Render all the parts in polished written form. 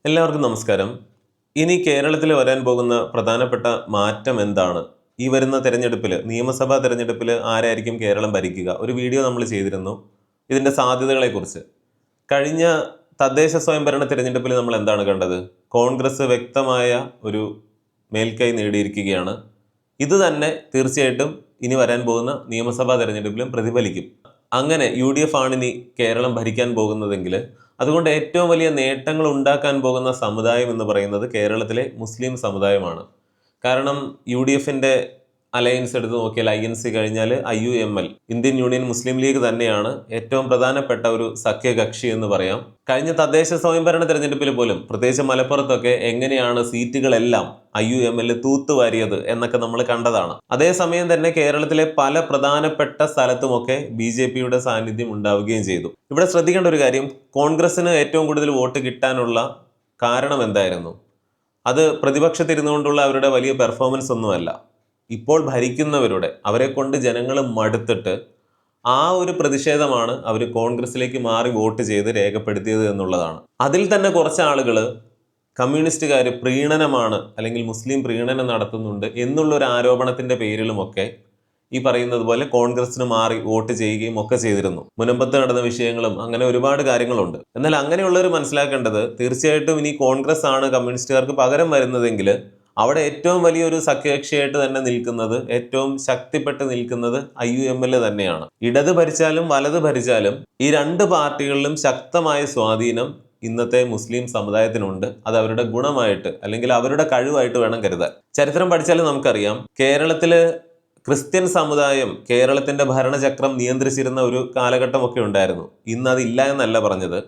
എല്ലാവർക്കും നമസ്കാരം. ഇനി കേരളത്തിൽ വരാൻ പോകുന്ന പ്രധാനപ്പെട്ട മാറ്റം എന്താണ്? ഈ വരുന്ന തെരഞ്ഞെടുപ്പിൽ, നിയമസഭാ തെരഞ്ഞെടുപ്പിൽ ആരായിരിക്കും കേരളം ഭരിക്കുക? ഒരു വീഡിയോ നമ്മൾ ചെയ്തിരുന്നു ഇതിൻ്റെ സാധ്യതകളെക്കുറിച്ച്. കഴിഞ്ഞ തദ്ദേശ സ്വയംഭരണ തെരഞ്ഞെടുപ്പിൽ നമ്മൾ എന്താണ് കണ്ടത്? കോൺഗ്രസ് വ്യക്തമായ ഒരു മേൽക്കൈ നേടിയിരിക്കുകയാണ്. ഇത് തന്നെ തീർച്ചയായിട്ടും ഇനി വരാൻ പോകുന്ന നിയമസഭാ തെരഞ്ഞെടുപ്പിലും പ്രതിഫലിക്കും. അങ്ങനെ UDF ആണിനി കേരളം ഭരിക്കാൻ പോകുന്നതെങ്കിൽ അതുകൊണ്ട് ഏറ്റവും വലിയ നേട്ടങ്ങൾ ഉണ്ടാക്കാൻ പോകുന്ന സമുദായം എന്ന് പറയുന്നത് കേരളത്തിലെ മുസ്ലിം സമുദായമാണ്. കാരണം UDFന്റെ അലയൻസ് എടുത്ത് നോക്കിയാൽ INC കഴിഞ്ഞാൽ IUML, ഇന്ത്യൻ യൂണിയൻ മുസ്ലിം ലീഗ് തന്നെയാണ് ഏറ്റവും പ്രധാനപ്പെട്ട ഒരു സഖ്യകക്ഷി എന്ന് പറയാം. കഴിഞ്ഞ തദ്ദേശ സ്വയംഭരണ തെരഞ്ഞെടുപ്പിൽ പോലും പ്രത്യേകിച്ച് മലപ്പുറത്തൊക്കെ എങ്ങനെയാണ് സീറ്റുകളെല്ലാം IUML തൂത്തുവാരിയത് എന്നൊക്കെ നമ്മൾ കണ്ടതാണ്. അതേസമയം തന്നെ കേരളത്തിലെ പല പ്രധാനപ്പെട്ട സ്ഥലത്തുമൊക്കെ BJPയുടെ സാന്നിധ്യം ഉണ്ടാവുകയും ചെയ്തു. ഇവിടെ ശ്രദ്ധിക്കേണ്ട ഒരു കാര്യം, കോൺഗ്രസിന് ഏറ്റവും കൂടുതൽ വോട്ട് കിട്ടാനുള്ള കാരണം എന്തായിരുന്നു? അത് പ്രതിപക്ഷത്തിരുന്നുകൊണ്ടുള്ള അവരുടെ വലിയ പെർഫോമൻസ് ഒന്നുമല്ല. ഇപ്പോൾ ഭരിക്കുന്നവരുടെ, അവരെ കൊണ്ട് ജനങ്ങൾ മടുത്തിട്ട് ആ ഒരു പ്രതിഷേധമാണ് അവർ കോൺഗ്രസിലേക്ക് മാറി വോട്ട് ചെയ്ത് രേഖപ്പെടുത്തിയത് എന്നുള്ളതാണ്. അതിൽ തന്നെ കുറച്ച് ആളുകൾ കമ്മ്യൂണിസ്റ്റുകാർ പ്രീണനമാണ് അല്ലെങ്കിൽ മുസ്ലിം പ്രീണനം നടത്തുന്നുണ്ട് എന്നുള്ളൊരു ആരോപണത്തിന്റെ പേരിലുമൊക്കെ ഈ പറയുന്നത് പോലെ കോൺഗ്രസിന് മാറി വോട്ട് ചെയ്യുകയും ഒക്കെ ചെയ്തിരുന്നു. മുനമ്പത്ത് നടന്ന വിഷയങ്ങളും അങ്ങനെ ഒരുപാട് കാര്യങ്ങളുണ്ട്. എന്നാൽ അങ്ങനെയുള്ളവർ മനസ്സിലാക്കേണ്ടത്, തീർച്ചയായിട്ടും ഇനി കോൺഗ്രസ് ആണ് കമ്മ്യൂണിസ്റ്റുകാർക്ക് പകരം വരുന്നതെങ്കിൽ അവിടെ ഏറ്റവും വലിയൊരു സഖ്യകക്ഷിയായിട്ട് തന്നെ നിൽക്കുന്നത്, ഏറ്റവും ശക്തിപ്പെട്ട് നിൽക്കുന്നത് IUML തന്നെയാണ്. ഇടത് ഭരിച്ചാലും വലത് ഭരിച്ചാലും ഈ രണ്ട് പാർട്ടികളിലും ശക്തമായ സ്വാധീനം ഇന്നത്തെ മുസ്ലിം സമുദായത്തിനുണ്ട്. അത് അവരുടെ ഗുണമായിട്ട് അല്ലെങ്കിൽ അവരുടെ കഴിവായിട്ട് വേണം കരുതാൻ. ചരിത്രം പഠിച്ചാലും നമുക്കറിയാം, കേരളത്തില് ക്രിസ്ത്യൻ സമുദായം കേരളത്തിന്റെ ഭരണചക്രം നിയന്ത്രിച്ചിരുന്ന ഒരു കാലഘട്ടമൊക്കെ ഉണ്ടായിരുന്നു. ഇന്ന് അതില്ല എന്നല്ല പറഞ്ഞത്.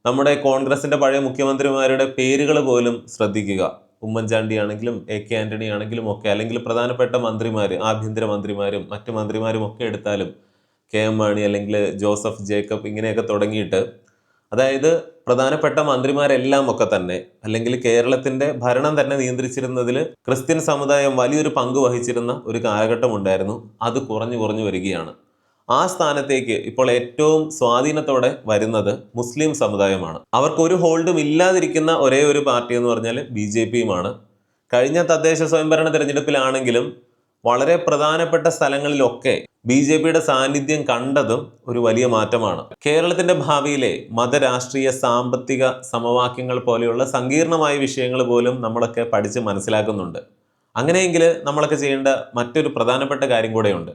നമ്മുടെ കോൺഗ്രസിന്റെ പഴയ മുഖ്യമന്ത്രിമാരുടെ പേരുകൾ പോലും ശ്രദ്ധിക്കുക. ഉമ്മൻചാണ്ടി ആണെങ്കിലും AK ആന്റണി ആണെങ്കിലും ഒക്കെ, അല്ലെങ്കിൽ പ്രധാനപ്പെട്ട മന്ത്രിമാർ, ആഭ്യന്തര മന്ത്രിമാരും മറ്റു മന്ത്രിമാരും ഒക്കെ എടുത്താലും KM മാണി അല്ലെങ്കിൽ ജോസഫ് ജേക്കബ് ഇങ്ങനെയൊക്കെ തുടങ്ങിയിട്ട്, അതായത് പ്രധാനപ്പെട്ട മന്ത്രിമാരെല്ലാം ഒക്കെ തന്നെ അല്ലെങ്കിൽ കേരളത്തിന്റെ ഭരണം തന്നെ നിയന്ത്രിച്ചിരുന്നതിൽ ക്രിസ്ത്യൻ സമുദായം വലിയൊരു പങ്ക് വഹിച്ചിരുന്ന ഒരു കാലഘട്ടം ഉണ്ടായിരുന്നു. അത് കുറഞ്ഞു കുറഞ്ഞു വരികയാണ്. ആ സ്ഥാനത്തേക്ക് ഇപ്പോൾ ഏറ്റവും സ്വാധീനത്തോടെ വരുന്നത് മുസ്ലിം സമുദായമാണ്. അവർക്ക് ഒരു ഹോൾഡും ഇല്ലാതിരിക്കുന്ന ഒരേ ഒരു പാർട്ടി എന്ന് പറഞ്ഞാൽ BJPയുമാണ്. കഴിഞ്ഞ തദ്ദേശ സ്വയംഭരണ തെരഞ്ഞെടുപ്പിലാണെങ്കിലും വളരെ പ്രധാനപ്പെട്ട സ്ഥലങ്ങളിലൊക്കെ BJPയുടെ സാന്നിധ്യം കണ്ടതും ഒരു വലിയ മാറ്റമാണ്. കേരളത്തിന്റെ ഭാവിയിലെ മതരാഷ്ട്രീയ സാമ്പത്തിക സമവാക്യങ്ങൾ പോലെയുള്ള സങ്കീർണമായ വിഷയങ്ങൾ പോലും നമ്മളൊക്കെ പഠിച്ച് മനസ്സിലാക്കുന്നുണ്ട്. അങ്ങനെയെങ്കിൽ നമ്മളൊക്കെ ചെയ്യേണ്ട മറ്റൊരു പ്രധാനപ്പെട്ട കാര്യം കൂടെയുണ്ട്.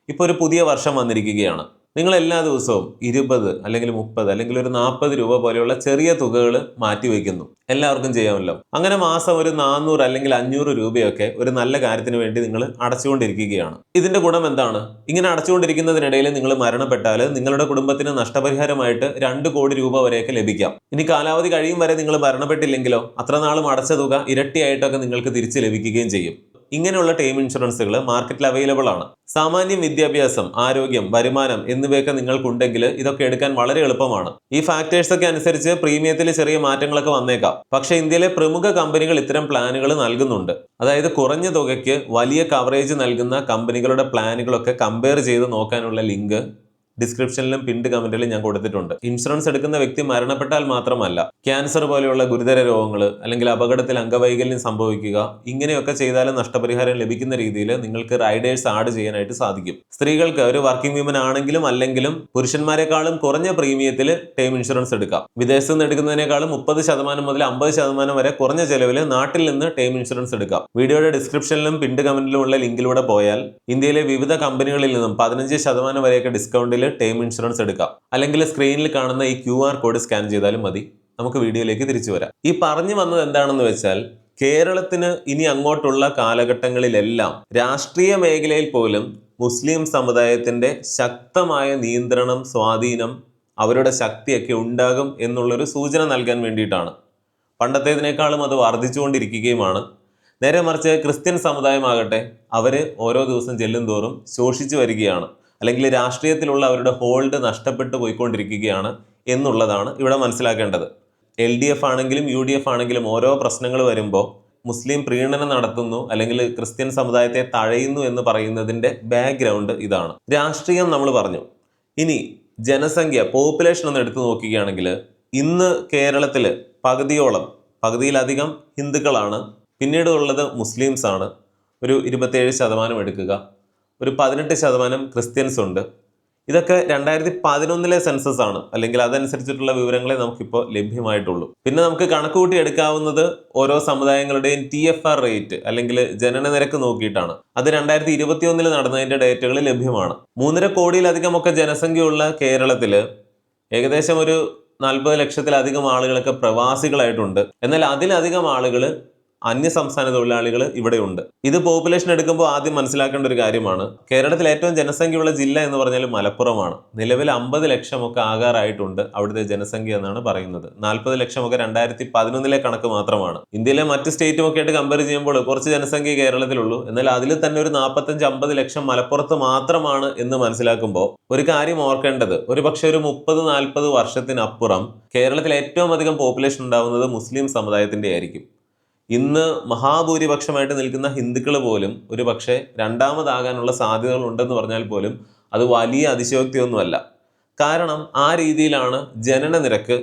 ഇപ്പോൾ ഒരു പുതിയ വർഷം വന്നിരിക്കുകയാണ്. നിങ്ങൾ എല്ലാ ദിവസവും 20 അല്ലെങ്കിൽ 30 അല്ലെങ്കിൽ ഒരു 40 രൂപ പോലെയുള്ള ചെറിയ തുകകൾ മാറ്റിവെക്കുന്നു. എല്ലാവർക്കും ചെയ്യാമല്ലോ. അങ്ങനെ മാസം ഒരു 400 അല്ലെങ്കിൽ 500 രൂപയൊക്കെ ഒരു നല്ല കാര്യത്തിന് വേണ്ടി നിങ്ങൾ അടച്ചുകൊണ്ടിരിക്കുകയാണ്. ഇതിന്റെ ഗുണം എന്താണ്? ഇങ്ങനെ അടച്ചുകൊണ്ടിരിക്കുന്നതിനിടയിൽ നിങ്ങൾ മരണപ്പെട്ടാൽ നിങ്ങളുടെ കുടുംബത്തിന് നഷ്ടപരിഹാരമായിട്ട് 2 കോടി രൂപ വരെയൊക്കെ ലഭിക്കാം. ഇനി കാലാവധി കഴിയും വരെ നിങ്ങൾ മരണപ്പെട്ടില്ലെങ്കിലോ അത്ര നാളും അടച്ച തുക ഇരട്ടിയായിട്ടൊക്കെ നിങ്ങൾക്ക് തിരിച്ച് ലഭിക്കുകയും ചെയ്യും. ഇങ്ങനെയുള്ള ടേം ഇൻഷുറൻസുകൾ മാർക്കറ്റിൽ അവൈലബിൾ ആണ്. സാമാന്യം വിദ്യാഭ്യാസം, ആരോഗ്യം, വരുമാനം എന്നിവയൊക്കെ നിങ്ങൾക്കുണ്ടെങ്കിൽ ഇതൊക്കെ എടുക്കാൻ വളരെ എളുപ്പമാണ്. ഈ ഫാക്ടേഴ്സ് ഒക്കെ അനുസരിച്ച് പ്രീമിയത്തിൽ ചെറിയ മാറ്റങ്ങളൊക്കെ വന്നേക്കാം. പക്ഷേ ഇന്ത്യയിലെ പ്രമുഖ കമ്പനികൾ ഇത്തരം പ്ലാനുകൾ നൽകുന്നുണ്ട്. അതായത് കുറഞ്ഞ തുകയ്ക്ക് വലിയ കവറേജ് നൽകുന്ന കമ്പനികളുടെ പ്ലാനുകളൊക്കെ കമ്പയർ ചെയ്ത് നോക്കാനുള്ള ലിങ്ക് ഡിസ്ക്രിപ്ഷനിലും പിൻഡ് കമന്റിലും ഞാൻ കൊടുത്തിട്ടുണ്ട്. ഇൻഷുറൻസ് എടുക്കുന്ന വ്യക്തി മരണപ്പെട്ടാൽ മാത്രമല്ല, ക്യാൻസർ പോലെയുള്ള ഗുരുതര രോഗങ്ങൾ അല്ലെങ്കിൽ അപകടത്തിൽ അംഗവൈകല്യം സംഭവിക്കുക, ഇങ്ങനെയൊക്കെ ചെയ്താലും നഷ്ടപരിഹാരം ലഭിക്കുന്ന രീതിയിൽ നിങ്ങൾക്ക് റൈഡേഴ്സ് ആഡ് ചെയ്യാനായിട്ട് സാധിക്കും. സ്ത്രീകൾക്ക്, ഒരു വർക്കിംഗ് വിമൻ ആണെങ്കിലും അല്ലെങ്കിലും പുരുഷന്മാരെക്കാളും കുറഞ്ഞ പ്രീമിയത്തിൽ ടേം ഇൻഷുറൻസ് എടുക്കാം. വിദേശത്ത് നിന്ന് എടുക്കുന്നതിനേക്കാളും 30% മുതൽ 50% വരെ കുറഞ്ഞ ചെലവിൽ നാട്ടിൽ നിന്ന് ടേം ഇൻഷുറൻസ് എടുക്കാം. വീഡിയോയുടെ ഡിസ്ക്രിപ്ഷനിലും പിൻഡ് കമന്റിലുമുള്ള ലിങ്കിലൂടെ പോയാൽ ഇന്ത്യയിലെ വിവിധ കമ്പനികളിൽ നിന്നും 15% വരെയൊക്കെ ഡിസ്കൗണ്ടിൽ ടേം ഇൻഷുറൻസ് എടുക്കാം. അല്ലെങ്കിൽ സ്ക്രീനിൽ കാണുന്ന ഈ QR കോഡ് സ്കാൻ ചെയ്താലും മതി. നമുക്ക് വീഡിയോയിലേക്ക് തിരിച്ചു വരാം. ഈ പറഞ്ഞു വന്നത് എന്താണെന്ന് വെച്ചാൽ, കേരളത്തിന് ഇനി അങ്ങോട്ടുള്ള കാലഘട്ടങ്ങളിലെല്ലാം രാഷ്ട്രീയ മേഖലയിൽ പോലും മുസ്ലിം സമുദായത്തിന്റെ ശക്തമായ നിയന്ത്രണം, സ്വാധീനം, അവരുടെ ശക്തിയൊക്കെ ഉണ്ടാകും എന്നുള്ളൊരു സൂചന നൽകാൻ വേണ്ടിയിട്ടാണ്. പണ്ടത്തേതിനേക്കാളും അത് വർദ്ധിച്ചുകൊണ്ടിരിക്കുകയുമാണ്. നേരെ മറിച്ച് ക്രിസ്ത്യൻ സമുദായമാകട്ടെ, അവർ ഓരോ ദിവസം ചെല്ലും തോറും ശോഷിച്ചു വരികയാണ്, അല്ലെങ്കിൽ രാഷ്ട്രീയത്തിലുള്ള അവരുടെ ഹോൾഡ് നഷ്ടപ്പെട്ടു പോയിക്കൊണ്ടിരിക്കുകയാണ് എന്നുള്ളതാണ് ഇവിടെ മനസ്സിലാക്കേണ്ടത്. LDF ആണെങ്കിലും UDF ആണെങ്കിലും ഓരോ പ്രശ്നങ്ങൾ വരുമ്പോൾ മുസ്ലിം പ്രീണനം നടത്തുന്നു അല്ലെങ്കിൽ ക്രിസ്ത്യൻ സമുദായത്തെ തഴയുന്നു എന്ന് പറയുന്നതിന്റെ ബാക്ക്ഗ്രൗണ്ട് ഇതാണ്. രാഷ്ട്രീയം നമ്മൾ പറഞ്ഞു. ഇനി ജനസംഖ്യ, പോപ്പുലേഷൻ ഒന്ന് എടുത്തു നോക്കുകയാണെങ്കിൽ ഇന്ന് കേരളത്തിൽ പകുതിയോളം പകുതിയിലധികം ഹിന്ദുക്കളാണ്. പിന്നീട് ഉള്ളത് മുസ്ലിംസ് ആണ്, ഒരു 27% എടുക്കുക. ഒരു 18% ക്രിസ്ത്യൻസ് ഉണ്ട്. ഇതൊക്കെ 2011 സെൻസസ് ആണ്, അല്ലെങ്കിൽ അതനുസരിച്ചിട്ടുള്ള വിവരങ്ങളെ നമുക്കിപ്പോൾ ലഭ്യമായിട്ടുള്ളൂ. പിന്നെ നമുക്ക് കണക്കുകൂട്ടി എടുക്കാവുന്നത് ഓരോ സമുദായങ്ങളുടെയും TFR റേറ്റ് അല്ലെങ്കിൽ ജനന നിരക്ക് നോക്കിയിട്ടാണ്. അത് 2021 നടന്നതിന്റെ ഡേറ്റകൾ ലഭ്യമാണ്. 3.5 കോടിയിലധികം ഒക്കെ ജനസംഖ്യയുള്ള കേരളത്തില് ഏകദേശം ഒരു 40 ലക്ഷത്തിലധികം ആളുകളൊക്കെ പ്രവാസികളായിട്ടുണ്ട്. എന്നാൽ അതിലധികം ആളുകൾ അന്യസംസ്ഥാന തൊഴിലാളികൾ ഇവിടെയുണ്ട്. ഇത് പോപ്പുലേഷൻ എടുക്കുമ്പോൾ ആദ്യം മനസ്സിലാക്കേണ്ട ഒരു കാര്യമാണ്. കേരളത്തിൽ ഏറ്റവും ജനസംഖ്യയുള്ള ജില്ല എന്ന് പറഞ്ഞാൽ മലപ്പുറമാണ്. നിലവിൽ 50 ലക്ഷമൊക്കെ ആകാറായിട്ടുണ്ട് അവിടുത്തെ ജനസംഖ്യ എന്നാണ് പറയുന്നത്. 40 ലക്ഷമൊക്കെ 2011 കണക്ക് മാത്രമാണ്. ഇന്ത്യയിലെ മറ്റ് സ്റ്റേറ്റും ഒക്കെ ആയിട്ട് കമ്പയർ ചെയ്യുമ്പോൾ കുറച്ച് ജനസംഖ്യ കേരളത്തിലുള്ളൂ. എന്നാൽ അതിൽ തന്നെ ഒരു 45-50 ലക്ഷം മലപ്പുറത്ത് മാത്രമാണ് എന്ന് മനസ്സിലാക്കുമ്പോൾ ഒരു കാര്യം ഓർക്കേണ്ടത്, ഒരു പക്ഷേ ഒരു 30-40 വർഷത്തിനപ്പുറം കേരളത്തിൽ ഏറ്റവും അധികം പോപ്പുലേഷൻ ഉണ്ടാവുന്നത് മുസ്ലിം സമുദായത്തിന്റെ ആയിരിക്കും. ഇന്ന് മഹാഭൂരിപക്ഷമായിട്ട് നിൽക്കുന്ന ഹിന്ദുക്കൾ പോലും ഒരു പക്ഷേ രണ്ടാമതാകാനുള്ള സാധ്യതകൾ ഉണ്ടെന്ന് പറഞ്ഞാൽ പോലും അത് വലിയ അതിശയോക്തിയൊന്നുമല്ല. കാരണം ആ രീതിയിലാണ് ജനന നിരക്ക്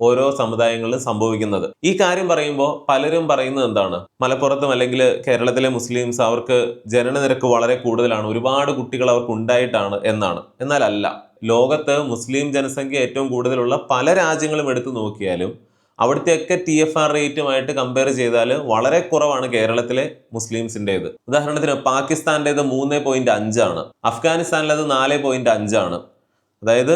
ഓരോ സമുദായങ്ങളിലും സംഭവിക്കുന്നത്. ഈ കാര്യം പറയുമ്പോൾ പലരും പറയുന്നത് എന്താണ്, മലപ്പുറത്തും അല്ലെങ്കിൽ കേരളത്തിലെ മുസ്ലിംസ് അവർക്ക് ജനന നിരക്ക് വളരെ കൂടുതലാണ്, ഒരുപാട് കുട്ടികൾ അവർക്ക് ഉണ്ടായിട്ടാണ് എന്നാണ്. എന്നാൽ അല്ല. ലോകത്ത് മുസ്ലിം ജനസംഖ്യ ഏറ്റവും കൂടുതലുള്ള പല രാജ്യങ്ങളും എടുത്തു നോക്കിയാലും അവിടുത്തെയൊക്കെ TFR റേറ്റുമായിട്ട് കമ്പയർ ചെയ്താൽ വളരെ കുറവാണ് കേരളത്തിലെ മുസ്ലിംസിൻ്റെത്. ഉദാഹരണത്തിന് പാകിസ്ഥാൻ്റെത് 3.5 ആണ്, അഫ്ഗാനിസ്ഥാനിലത് 4.5 ആണ്. അതായത്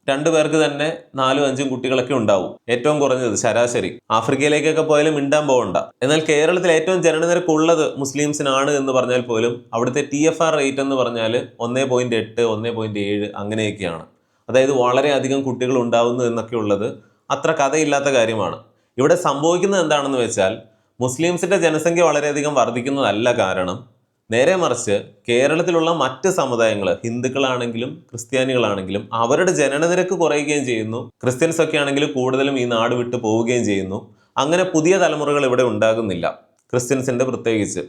2 പേർക്ക് തന്നെ 4-5 കുട്ടികളൊക്കെ ഉണ്ടാവും, ഏറ്റവും കുറഞ്ഞത് ശരാശരി. ആഫ്രിക്കയിലേക്കൊക്കെ പോയാലും മിണ്ടാൻ പോകണ്ട. എന്നാൽ കേരളത്തിൽ ഏറ്റവും ജനനനിരക്ക് ഉള്ളത് മുസ്ലിംസിനാണ് എന്ന് പറഞ്ഞാൽ പോലും അവിടുത്തെ TFR റേറ്റ് എന്ന് പറഞ്ഞാൽ 1.8, 1.7 അങ്ങനെയൊക്കെയാണ്. അതായത് വളരെയധികം കുട്ടികൾ ഉണ്ടാവുന്നു എന്നൊക്കെ ഉള്ളത് അത്ര കഥയില്ലാത്ത കാര്യമാണ്. ഇവിടെ സംഭവിക്കുന്നത് എന്താണെന്ന് വെച്ചാൽ മുസ്ലിംസിന്റെ ജനസംഖ്യ വളരെയധികം വർദ്ധിക്കുന്നതല്ല കാരണം, നേരെ മറിച്ച് കേരളത്തിലുള്ള മറ്റ് സമുദായങ്ങൾ, ഹിന്ദുക്കളാണെങ്കിലും ക്രിസ്ത്യാനികളാണെങ്കിലും അവരുടെ ജനനനിരക്ക് കുറയുകയും ചെയ്യുന്നു. ക്രിസ്ത്യൻസ് ഒക്കെ ആണെങ്കിലും കൂടുതലും ഈ നാട് വിട്ടു പോവുകയും ചെയ്യുന്നു. അങ്ങനെ പുതിയ തലമുറകൾ ഇവിടെ ഉണ്ടാകുന്നില്ല, ക്രിസ്ത്യൻസിന്റെ പ്രത്യേകിച്ച്.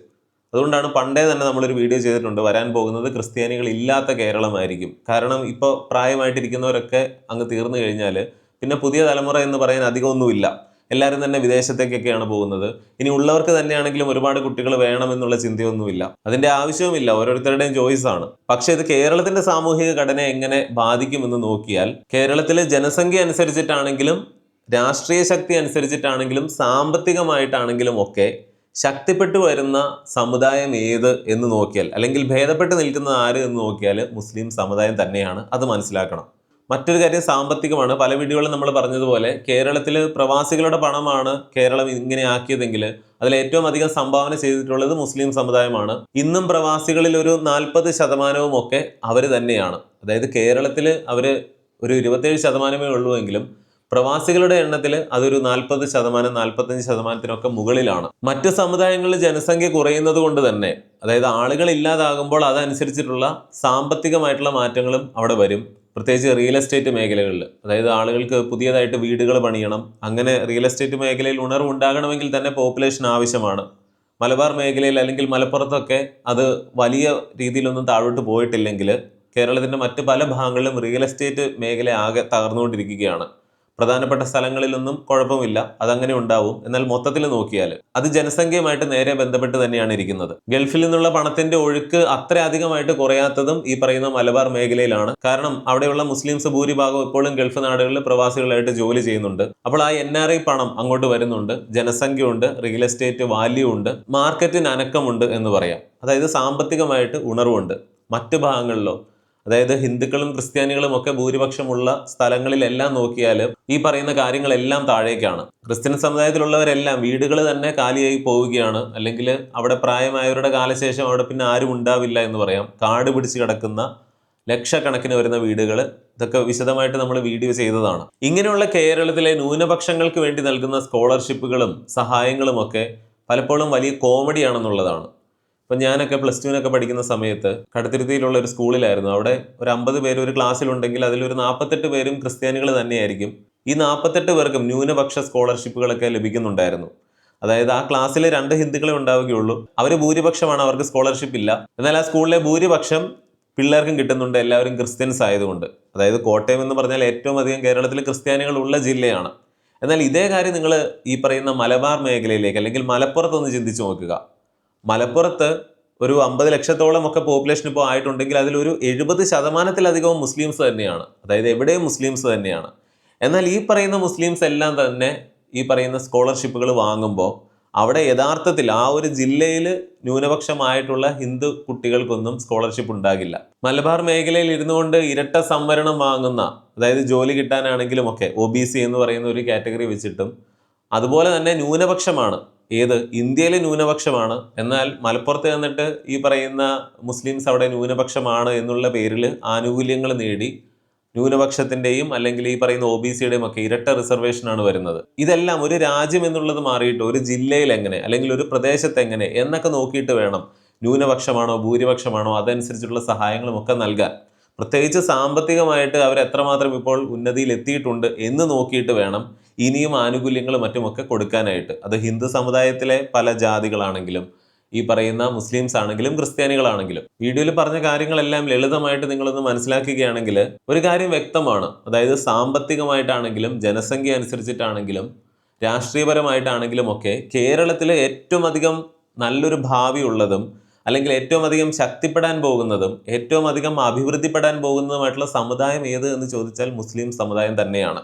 അതുകൊണ്ടാണ് പണ്ടേ തന്നെ നമ്മളൊരു വീഡിയോ ചെയ്തിട്ടുണ്ട്, വരാൻ പോകുന്നത് ക്രിസ്ത്യാനികൾ ഇല്ലാത്ത കേരളമായിരിക്കും. കാരണം ഇപ്പോൾ പ്രായമായിട്ടിരിക്കുന്നവരൊക്കെ അങ്ങ് തീർന്നു കഴിഞ്ഞാൽ പിന്നെ പുതിയ തലമുറ എന്ന് പറയാൻ അധികമൊന്നുമില്ല. എല്ലാവരും തന്നെ വിദേശത്തേക്കൊക്കെയാണ് പോകുന്നത്. ഇനി ഉള്ളവർക്ക് തന്നെയാണെങ്കിലും ഒരുപാട് കുട്ടികൾ വേണമെന്നുള്ള ചിന്തയൊന്നുമില്ല, അതിന്റെ ആവശ്യവുമില്ല, ഓരോരുത്തരുടെയും ചോയ്സ് ആണ്. പക്ഷെ ഇത് കേരളത്തിന്റെ സാമൂഹിക ഘടനയെ എങ്ങനെ ബാധിക്കുമെന്ന് നോക്കിയാൽ, കേരളത്തിലെ ജനസംഖ്യ അനുസരിച്ചിട്ടാണെങ്കിലും രാഷ്ട്രീയ ശക്തി അനുസരിച്ചിട്ടാണെങ്കിലും സാമ്പത്തികമായിട്ടാണെങ്കിലും ഒക്കെ ശക്തിപ്പെട്ടു വരുന്ന സമുദായം ഏത് എന്ന് നോക്കിയാൽ, അല്ലെങ്കിൽ ഭേദപ്പെട്ട് നിൽക്കുന്ന ആര് എന്ന് നോക്കിയാൽ മുസ്ലിം സമുദായം തന്നെയാണ്. അത് മനസ്സിലാക്കണം. മറ്റൊരു കാര്യം സാമ്പത്തികമാണ്. പല വീഡിയോകളും നമ്മൾ പറഞ്ഞതുപോലെ കേരളത്തിൽ പ്രവാസികളുടെ പണമാണ് കേരളം ഇങ്ങനെ ആക്കിയതെങ്കിൽ അതിൽ ഏറ്റവും അധികം സംഭാവന ചെയ്തിട്ടുള്ളത് മുസ്ലിം സമുദായമാണ്. ഇന്നും പ്രവാസികളിൽ ഒരു 40% ഒക്കെ അവർ തന്നെയാണ്. അതായത് കേരളത്തിൽ അവർ ഒരു 27% ഉള്ളൂവെങ്കിലും പ്രവാസികളുടെ എണ്ണത്തിൽ അതൊരു 40%, 45%-നൊക്കെ മുകളിലാണ്. മറ്റ് സമുദായങ്ങളിൽ ജനസംഖ്യ കുറയുന്നത് കൊണ്ട് തന്നെ, അതായത് ആളുകൾ ഇല്ലാതാകുമ്പോൾ അതനുസരിച്ചിട്ടുള്ള സാമ്പത്തികമായിട്ടുള്ള മാറ്റങ്ങളും അവിടെ വരും. പ്രത്യേകിച്ച് റിയൽ എസ്റ്റേറ്റ് മേഖലകളിൽ, അതായത് ആളുകൾക്ക് പുതിയതായിട്ട് വീടുകൾ പണിയണം. അങ്ങനെ റിയൽ എസ്റ്റേറ്റ് മേഖലയിൽ ഉണർവ് ഉണ്ടാകണമെങ്കിൽ തന്നെ പോപ്പുലേഷൻ ആവശ്യമാണ്. മലബാർ മേഖലയിൽ അല്ലെങ്കിൽ മലപ്പുറത്തൊക്കെ അത് വലിയ രീതിയിലൊന്നും താഴോട്ട് പോയിട്ടില്ലെങ്കിൽ കേരളത്തിൻ്റെ മറ്റ് പല ഭാഗങ്ങളിലും റിയൽ എസ്റ്റേറ്റ് മേഖല ആകെ തകർന്നുകൊണ്ടിരിക്കുകയാണ്. പ്രധാനപ്പെട്ട സ്ഥലങ്ങളിലൊന്നും കുഴപ്പമില്ല, അതങ്ങനെ ഉണ്ടാവും. എന്നാൽ മൊത്തത്തിൽ നോക്കിയാൽ അത് ജനസംഖ്യയുമായിട്ട് നേരെ ബന്ധപ്പെട്ട് തന്നെയാണ് ഇരിക്കുന്നത്. ഗൾഫിൽ നിന്നുള്ള പണത്തിന്റെ ഒഴുക്ക് അത്ര അധികമായിട്ട് കുറയാത്തതും ഈ പറയുന്ന മലബാർ മേഖലയിലാണ്. കാരണം അവിടെയുള്ള മുസ്ലിംസ് ഭൂരിഭാഗം ഇപ്പോഴും ഗൾഫ് നാടുകളിൽ പ്രവാസികളായിട്ട് ജോലി ചെയ്യുന്നുണ്ട്. അപ്പോൾ ആ NRI പണം അങ്ങോട്ട് വരുന്നുണ്ട്, ജനസംഖ്യ ഉണ്ട്, റിയൽ എസ്റ്റേറ്റ് വാല്യൂ ഉണ്ട്, മാർക്കറ്റിന് അനക്കമുണ്ട് എന്ന് പറയാം. അതായത് സാമ്പത്തികമായിട്ട് ഉണർവുണ്ട്. മറ്റു ഭാഗങ്ങളിലോ, അതായത് ഹിന്ദുക്കളും ക്രിസ്ത്യാനികളും ഒക്കെ ഭൂരിപക്ഷമുള്ള സ്ഥലങ്ങളിലെല്ലാം നോക്കിയാൽ ഈ പറയുന്ന കാര്യങ്ങളെല്ലാം താഴേക്കാണ്. ക്രിസ്ത്യൻ സമുദായത്തിലുള്ളവരെല്ലാം വീടുകൾ തന്നെ കാലിയായി പോവുകയാണ്, അല്ലെങ്കിൽ അവിടെ പ്രായമായവരുടെ കാലശേഷം അവിടെ പിന്നെ ആരും ഉണ്ടാവില്ല എന്ന് പറയാം. കാട് പിടിച്ച് കിടക്കുന്ന ലക്ഷക്കണക്കിന് വരുന്ന വീടുകൾ, ഇതൊക്കെ വിശദമായിട്ട് നമ്മൾ വീഡിയോ ചെയ്തതാണ്. ഇങ്ങനെയുള്ള കേരളത്തിലെ ന്യൂനപക്ഷങ്ങൾക്ക് വേണ്ടി നൽകുന്ന സ്കോളർഷിപ്പുകളും സഹായങ്ങളും ഒക്കെ പലപ്പോഴും വലിയ കോമഡിയാണെന്നുള്ളതാണ്. ഇപ്പം ഞാനൊക്കെ +2 പഠിക്കുന്ന സമയത്ത് കടുത്തുരുത്തിയിലുള്ള ഒരു സ്കൂളിലായിരുന്നു. അവിടെ ഒരു 50 പേര് ഒരു ക്ലാസ്സിലുണ്ടെങ്കിൽ അതിലൊരു 48 പേരും ക്രിസ്ത്യാനികൾ തന്നെയായിരിക്കും. ഈ 48 പേർക്കും ന്യൂനപക്ഷ സ്കോളർഷിപ്പുകളൊക്കെ ലഭിക്കുന്നുണ്ടായിരുന്നു. അതായത് ആ ക്ലാസ്സിൽ 2 ഹിന്ദുക്കളെ ഉണ്ടാവുകയുള്ളൂ. അവർ ഭൂരിപക്ഷമാണ്, അവർക്ക് സ്കോളർഷിപ്പ് ഇല്ല. എന്നാൽ ആ സ്കൂളിലെ ഭൂരിപക്ഷം പിള്ളേർക്കും കിട്ടുന്നുണ്ട്, എല്ലാവരും ക്രിസ്ത്യൻസ് ആയതുകൊണ്ട്. അതായത് കോട്ടയം എന്ന് പറഞ്ഞാൽ ഏറ്റവും അധികം കേരളത്തിൽ ക്രിസ്ത്യാനികൾ ഉള്ള ജില്ലയാണ്. എന്നാൽ ഇതേ കാര്യം നിങ്ങൾ ഈ പറയുന്ന മലബാർ മേഖലയിലേക്ക് അല്ലെങ്കിൽ മലപ്പുറത്തൊന്ന് ചിന്തിച്ചു നോക്കുക. മലപ്പുറത്ത് ഒരു 50 ലക്ഷത്തോളം ഒക്കെ പോപ്പുലേഷൻ ഇപ്പോൾ ആയിട്ടുണ്ടെങ്കിൽ അതിലൊരു 70% മുസ്ലിംസ് തന്നെയാണ്. അതായത് എവിടെയും മുസ്ലിംസ് തന്നെയാണ്. എന്നാൽ ഈ പറയുന്ന മുസ്ലിംസ് എല്ലാം തന്നെ ഈ പറയുന്ന സ്കോളർഷിപ്പുകൾ വാങ്ങുമ്പോൾ അവിടെ യഥാർത്ഥത്തിൽ ആ ഒരു ജില്ലയിൽ ന്യൂനപക്ഷമായിട്ടുള്ള ഹിന്ദു കുട്ടികൾക്കൊന്നും സ്കോളർഷിപ്പ് ഉണ്ടാകില്ല. മലബാർ മേഖലയിൽ ഇരുന്നുകൊണ്ട് ഇരട്ട സംവരണം വാങ്ങുന്ന, അതായത് ജോലി കിട്ടാനാണെങ്കിലും ഒക്കെ OBC എന്ന് പറയുന്ന ഒരു കാറ്റഗറി വെച്ചിട്ടും, അതുപോലെ തന്നെ ന്യൂനപക്ഷമാണ്, ഏത് ഇന്ത്യയിലെ ന്യൂനപക്ഷമാണ്, എന്നാൽ മലപ്പുറത്ത് വന്നിട്ട് ഈ പറയുന്ന മുസ്ലിംസ് അവിടെ ന്യൂനപക്ഷമാണ് എന്നുള്ള പേരിൽ ആനുകൂല്യങ്ങൾ നേടി ന്യൂനപക്ഷത്തിന്റെയും അല്ലെങ്കിൽ ഈ പറയുന്ന OBCയുടെയും ഒക്കെ ഇരട്ട റിസർവേഷനാണ് വരുന്നത്. ഇതെല്ലാം ഒരു രാജ്യം എന്നുള്ളത് മാറിയിട്ട് ഒരു ജില്ലയിൽ എങ്ങനെ അല്ലെങ്കിൽ ഒരു പ്രദേശത്ത് എങ്ങനെ എന്നൊക്കെ നോക്കിയിട്ട് വേണം ന്യൂനപക്ഷമാണോ ഭൂരിപക്ഷമാണോ അതനുസരിച്ചുള്ള സഹായങ്ങളും ഒക്കെ നൽകാൻ. പ്രത്യേകിച്ച് സാമ്പത്തികമായിട്ട് അവർ എത്രമാത്രം ഇപ്പോൾ ഉന്നതിയിൽ എത്തിയിട്ടുണ്ട് എന്ന് നോക്കിയിട്ട് വേണം ഇനിയും ആനുകൂല്യങ്ങളും മറ്റുമൊക്കെ കൊടുക്കാനായിട്ട്. അത് ഹിന്ദു സമുദായത്തിലെ പല ജാതികളാണെങ്കിലും ഈ പറയുന്ന മുസ്ലിംസ് ആണെങ്കിലും ക്രിസ്ത്യാനികളാണെങ്കിലും. വീഡിയോയിൽ പറഞ്ഞ കാര്യങ്ങളെല്ലാം ലളിതമായിട്ട് നിങ്ങളൊന്ന് മനസ്സിലാക്കുകയാണെങ്കിൽ ഒരു കാര്യം വ്യക്തമാണ്. അതായത് സാമ്പത്തികമായിട്ടാണെങ്കിലും ജനസംഖ്യ അനുസരിച്ചിട്ടാണെങ്കിലും രാഷ്ട്രീയപരമായിട്ടാണെങ്കിലും ഒക്കെ കേരളത്തിൽ ഏറ്റവും അധികം നല്ലൊരു ഭാവി ഉള്ളതും അല്ലെങ്കിൽ ഏറ്റവും അധികം ശക്തിപ്പെടാൻ പോകുന്നതും ഏറ്റവും അധികം അഭിവൃദ്ധിപ്പെടാൻ പോകുന്നതുമായിട്ടുള്ള സമുദായം ഏത് എന്ന് ചോദിച്ചാൽ മുസ്ലിം സമുദായം തന്നെയാണ്.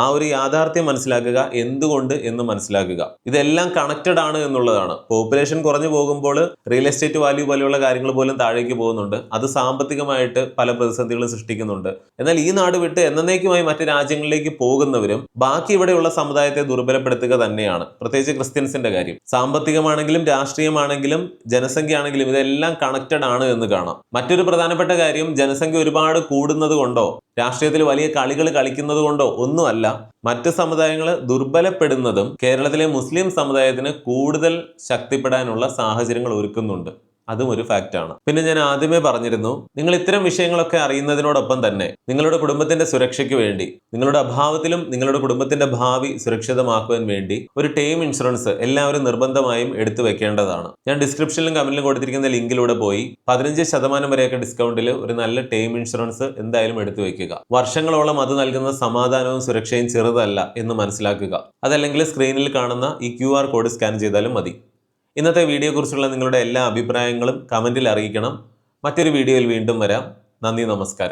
ആ ഒരു യാഥാർത്ഥ്യം മനസ്സിലാക്കുക, എന്തുകൊണ്ട് എന്ന് മനസ്സിലാക്കുക. ഇതെല്ലാം കണക്റ്റഡ് ആണ് എന്നുള്ളതാണ്. പോപ്പുലേഷൻ കുറഞ്ഞു പോകുമ്പോൾ റിയൽ എസ്റ്റേറ്റ് വാല്യൂ പോലെയുള്ള കാര്യങ്ങൾ പോലും താഴേക്ക് പോകുന്നുണ്ട്. അത് സാമ്പത്തികമായിട്ട് പല പ്രതിസന്ധികളും സൃഷ്ടിക്കുന്നുണ്ട്. എന്നാൽ ഈ നാട് വിട്ട് എന്നേക്കുമായി മറ്റു രാജ്യങ്ങളിലേക്ക് പോകുന്നവരും ബാക്കി ഇവിടെയുള്ള സമുദായത്തെ ദുർബലപ്പെടുത്തുക തന്നെയാണ്. പ്രത്യേകിച്ച് ക്രിസ്ത്യൻസിന്റെ കാര്യം. സാമ്പത്തികമാണെങ്കിലും രാഷ്ട്രീയമാണെങ്കിലും ജനസംഖ്യ ആണെങ്കിലും ഇതെല്ലാം കണക്റ്റഡ് ആണ് എന്ന് കാണാം. മറ്റൊരു പ്രധാനപ്പെട്ട കാര്യം, ജനസംഖ്യ ഒരുപാട് കൂടുന്നത് കൊണ്ടോ രാഷ്ട്രീയത്തിൽ വലിയ കളികൾ കളിക്കുന്നത് കൊണ്ടോ ഒന്നുമല്ല, മറ്റ് സമുദായങ്ങൾ ദുർബലപ്പെടുന്നതും കേരളത്തിലെ മുസ്ലിം സമുദായത്തിന് കൂടുതൽ ശക്തിപ്പെടാനുള്ള സാഹചര്യങ്ങൾ ഒരുക്കുന്നുണ്ട്. അതും ഒരു ഫാക്റ്റാണ്. പിന്നെ ഞാൻ ആദ്യമേ പറഞ്ഞിരുന്നു, നിങ്ങൾ ഇത്തരം വിഷയങ്ങളൊക്കെ അറിയുന്നതിനോടൊപ്പം തന്നെ നിങ്ങളുടെ കുടുംബത്തിന്റെ സുരക്ഷയ്ക്ക് വേണ്ടി, നിങ്ങളുടെ അഭാവത്തിലും നിങ്ങളുടെ കുടുംബത്തിന്റെ ഭാവി സുരക്ഷിതമാക്കുവാൻ വേണ്ടി ഒരു ടേം ഇൻഷുറൻസ് എല്ലാവരും നിർബന്ധമായും എടുത്തു വെക്കേണ്ടതാണ്. ഞാൻ ഡിസ്ക്രിപ്ഷനിലും കമന്റിലും കൊടുത്തിരിക്കുന്ന ലിങ്കിലൂടെ പോയി 15% വരെയൊക്കെ ഡിസ്കൗണ്ടിൽ ഒരു നല്ല ടേം ഇൻഷുറൻസ് എന്തായാലും എടുത്തു വെക്കുക. വർഷങ്ങളോളം അത് നൽകുന്ന സമാധാനവും സുരക്ഷയും ചെറുതല്ല എന്ന് മനസ്സിലാക്കുക. അതല്ലെങ്കിൽ സ്ക്രീനിൽ കാണുന്ന ഈ QR കോഡ് സ്കാൻ ചെയ്താലും മതി. ഇന്നത്തെ വീഡിയോയെക്കുറിച്ചുള്ള നിങ്ങളുടെ എല്ലാ അഭിപ്രായങ്ങളും കമന്റിൽ അറിയിക്കണം. മറ്റൊരു വീഡിയോയിൽ വീണ്ടും വരാം. നന്ദി, നമസ്കാരം.